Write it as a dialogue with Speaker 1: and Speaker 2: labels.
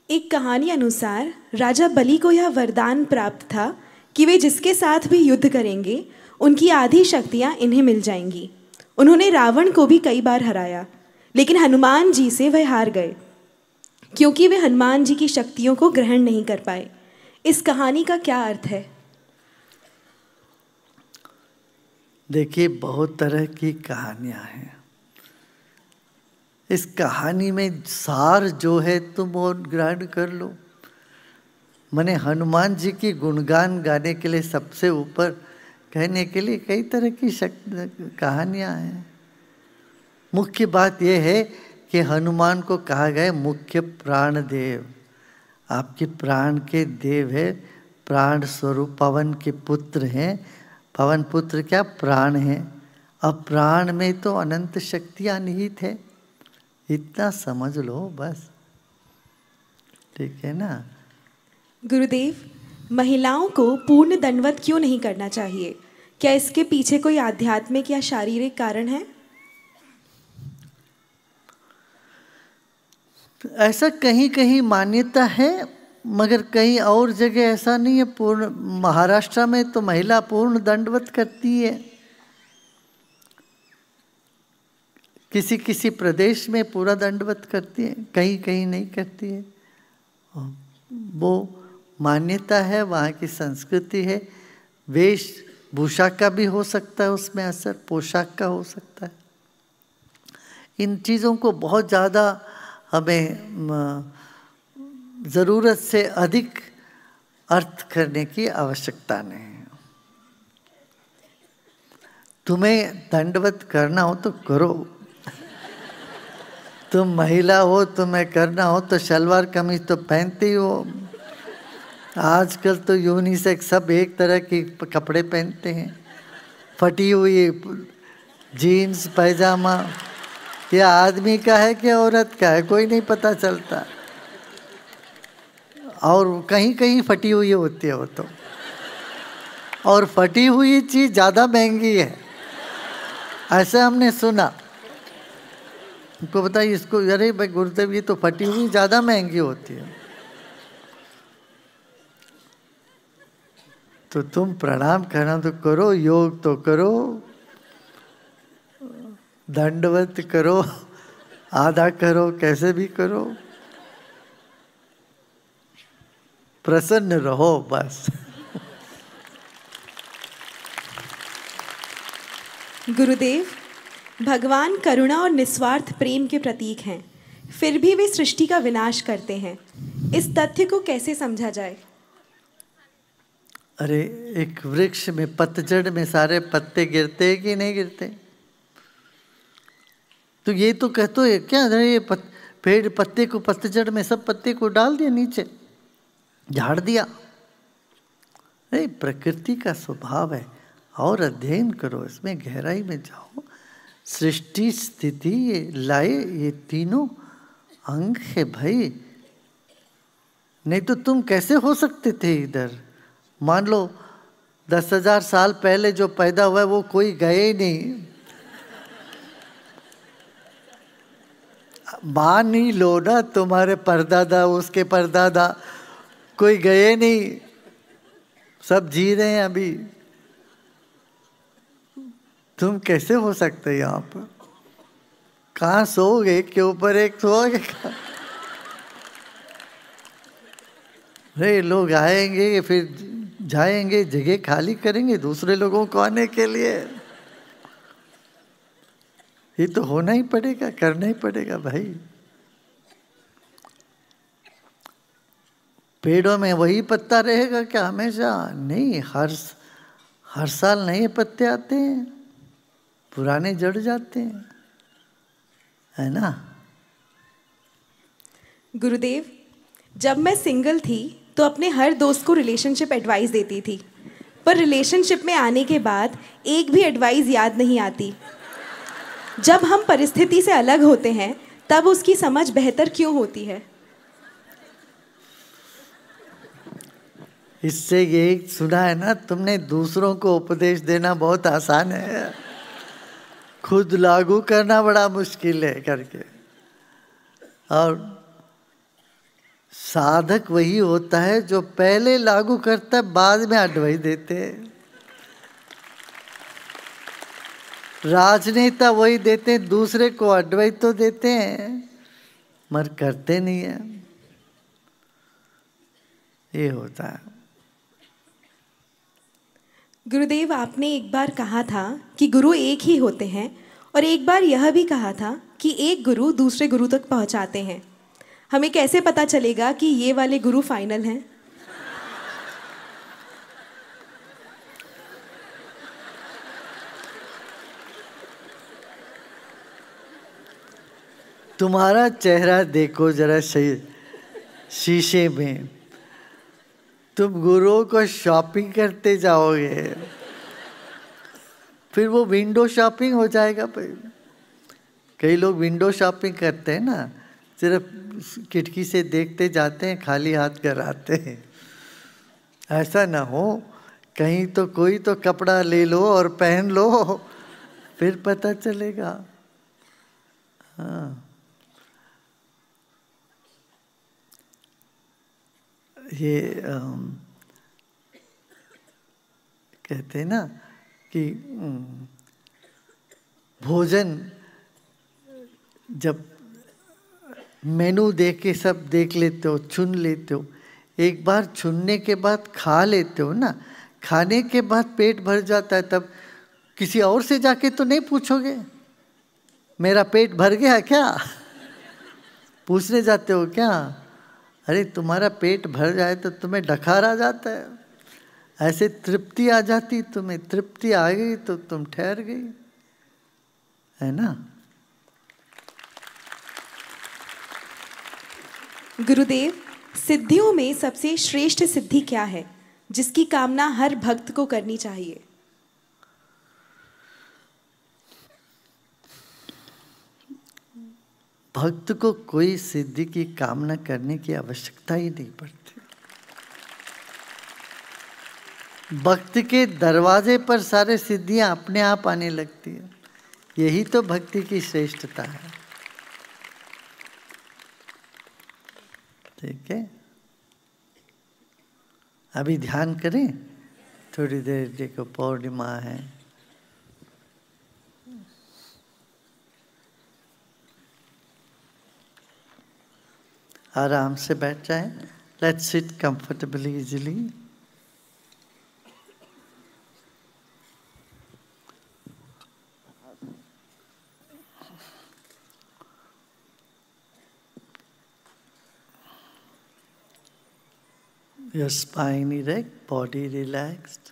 Speaker 1: एक कहानी अनुसार राजा बलि को यह वरदान प्राप्त था कि वे जिसके साथ भी युद्ध करेंगे उनकी आधी शक्तियां इन्हें मिल जाएंगी। उन्होंने रावण को भी कई बार हराया, लेकिन हनुमान जी से वह हार गए क्योंकि वे हनुमान जी की शक्तियों को ग्रहण नहीं कर पाए। इस कहानी का क्या अर्थ है?
Speaker 2: देखिए, बहुत तरह की कहानियां हैं। इस कहानी में सार जो है तुम वो ग्रहण कर लो। मैंने हनुमान जी की गुणगान गाने के लिए सबसे ऊपर कहने के लिए कई तरह की कहानियां हैं। मुख्य बात यह है कि हनुमान को कहा गया मुख्य प्राण देव, आपके प्राण के देव है, प्राण स्वरूप पवन के पुत्र हैं। पवन पुत्र क्या? प्राण है। अब प्राण में तो अनंत शक्तियां निहित है, इतना समझ लो बस, ठीक है ना।
Speaker 1: गुरुदेव, महिलाओं को पूर्ण दंडवत क्यों नहीं करना चाहिए? क्या इसके पीछे कोई आध्यात्मिक या शारीरिक कारण है?
Speaker 2: ऐसा कहीं कहीं मान्यता है, मगर कहीं और जगह ऐसा नहीं है। पूर्ण महाराष्ट्र में तो महिला पूर्ण दंडवत करती है, किसी किसी प्रदेश में पूरा दंडवत करती है, कहीं कहीं नहीं करती है। वो मान्यता है, वहाँ की संस्कृति है। वेशभूषा का भी हो सकता है उसमें असर, पोशाक का हो सकता है। इन चीज़ों को बहुत ज़्यादा हमें ज़रूरत से अधिक अर्थ करने की आवश्यकता नहीं है। तुम्हें दंडवत करना हो तो करो, तुम महिला हो, तुम्हें करना हो तो शलवार कमीज तो पहनते ही हो। आजकल तो यूनिसेक्स सब एक तरह के कपड़े पहनते हैं, फटी हुई जीन्स पैजामा। ये आदमी का है कि औरत का है कोई नहीं पता चलता, और कहीं कहीं फटी हुई होती है वो तो, और फटी हुई चीज़ ज़्यादा महंगी है, ऐसा हमने सुना। उनको बताइए इसको, अरे भाई गुरुदेव ये तो फटी हुई ज़्यादा महंगी होती है। तो तुम प्रणाम करना तो करो, योग तो करो, दंडवत करो, आधा करो, कैसे भी करो, प्रसन्न रहो बस।
Speaker 1: गुरुदेव, भगवान करुणा और निस्वार्थ प्रेम के प्रतीक हैं, फिर भी वे सृष्टि का विनाश करते हैं। इस तथ्य को कैसे समझा जाए?
Speaker 2: अरे, एक वृक्ष में पतझड़ में सारे पत्ते गिरते हैं कि नहीं गिरते? तो ये तो कहते है क्या, ये पेड़ पत्ते को पतझड़ में सब पत्ते को डाल दिया नीचे, झाड़ दिया। अरे प्रकृति का स्वभाव है, और अध्ययन करो, इसमें गहराई में जाओ। सृष्टि स्थिति लय ये तीनों अंग है भाई, नहीं तो तुम कैसे हो सकते थे इधर। मान लो 10,000 साल पहले जो पैदा हुआ है वो कोई गए ही नहीं, मान ही लो ना, तुम्हारे परदादा उसके परदादा कोई गए नहीं, सब जी रहे हैं अभी। तुम कैसे हो सकते यहाँ पर? कहाँ सोओगे? के ऊपर एक सोओगे? अरे लोग आएंगे फिर जाएंगे, जगह खाली करेंगे दूसरे लोगों को आने के लिए। ये तो होना ही पड़ेगा, करना ही पड़ेगा भाई। पेड़ों में वही पत्ता रहेगा क्या हमेशा? नहीं, हर साल नए पत्ते आते हैं, पुराने जड़ जाते हैं, है ना।
Speaker 1: गुरुदेव, जब मैं सिंगल थी तो अपने हर दोस्त को रिलेशनशिप एडवाइस देती थी, पर रिलेशनशिप में आने के बाद एक भी एडवाइस याद नहीं आती। जब हम परिस्थिति से अलग होते हैं तब उसकी समझ बेहतर क्यों होती है?
Speaker 2: इससे ये सुना है ना तुमने, दूसरों को उपदेश देना बहुत आसान है, खुद लागू करना बड़ा मुश्किल है करके। और साधक वही होता है जो पहले लागू करता है, बाद में एडवाइस देते हैं। राजनेता वही देते हैं, दूसरे को एडवाइस तो देते हैं मगर करते नहीं है। ये होता है।
Speaker 1: गुरुदेव, आपने एक बार कहा था कि गुरु एक ही होते हैं, और एक बार यह भी कहा था कि एक गुरु दूसरे गुरु तक पहुंचाते हैं। हमें कैसे पता चलेगा कि ये वाले गुरु फाइनल हैं?
Speaker 2: तुम्हारा चेहरा देखो जरा शीशे में, तुम गुरुओं को शॉपिंग करते जाओगे, फिर वो विंडो शॉपिंग हो जाएगा। कई लोग विंडो शॉपिंग करते हैं ना, सिर्फ खिड़की से देखते जाते हैं, खाली हाथ घर आते हैं। ऐसा ना हो, कहीं तो कोई तो कपड़ा ले लो और पहन लो, फिर पता चलेगा। हाँ, ये कहते हैं ना कि भोजन जब मेनू देख के सब देख लेते हो, चुन लेते हो, एक बार चुनने के बाद खा लेते हो ना, खाने के बाद पेट भर जाता है, तब किसी और से जाके तो नहीं पूछोगे मेरा पेट भर गया क्या? पूछने जाते हो क्या? अरे तुम्हारा पेट भर जाए तो तुम्हें डकार आ जाता है, ऐसे तृप्ति आ जाती, तुम्हें तृप्ति आ गई तो तुम ठहर गई, है ना।
Speaker 1: गुरुदेव, सिद्धियों में सबसे श्रेष्ठ सिद्धि क्या है जिसकी कामना हर भक्त को करनी चाहिए?
Speaker 2: भक्त को कोई सिद्धि की कामना करने की आवश्यकता ही नहीं पड़ती। भक्त के दरवाजे पर सारे सिद्धियां अपने आप आने लगती है। यही तो भक्ति की श्रेष्ठता है। ठीक है, अभी ध्यान करें थोड़ी देर। देखो पौर्णिमा है, आराम से बैठ जाए। Let's sit comfortably, easily. Your spine erect, body relaxed.